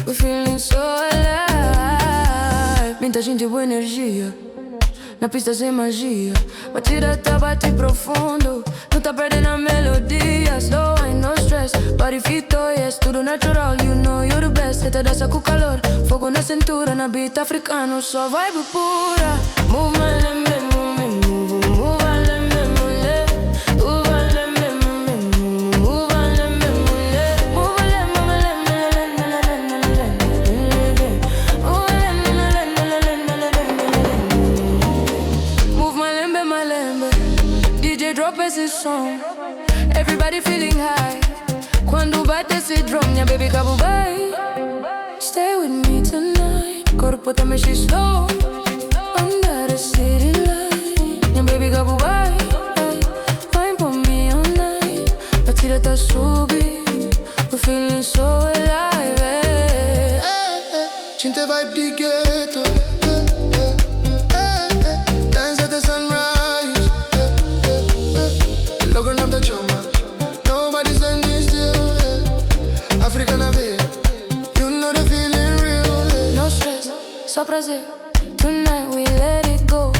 we're feeling so alive. Muita gente boa energia, na pista sem magia. Batida tá bate profundo, não tá perdendo a melodia. Slow ain't no stress, body fit, oh yes. Tudo natural, you know you're the best. Cê dança com calor, fogo na cintura. Na beat africano, só vibe pura. Move my lembe, move me, move, move my lembe, mule. Move my lembe, move me, move my lembe, mule. Move my lembe, move my lembe, move my lembe, my lembe. DJ drop esse som, everybody feeling high. Quando bate esse drum, minha baby Ka Bu Bai. Stay with me tonight, corpo tá mexe slow. Under the city light, minha baby Ka Bu Bai. Wine por me all night, batida tá subindo, we're feeling so alive. Cinta vibe di ghetto, dance at the sunrise. Logan up the choma, nobody's standing still. Africana babe, you know the feeling real. No stress, só prazer. Tonight we let it go.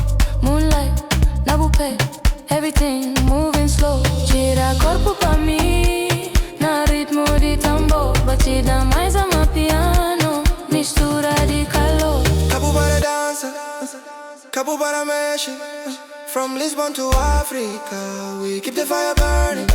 Moonlight, na bupé, everything moving slow. Tira corpo pra mim, na ritmo de tambor. Batida mais amapiano, mistura de calor. Cabo para dança, Cabo para mexe. From Lisbon to Africa, we keep the fire burning.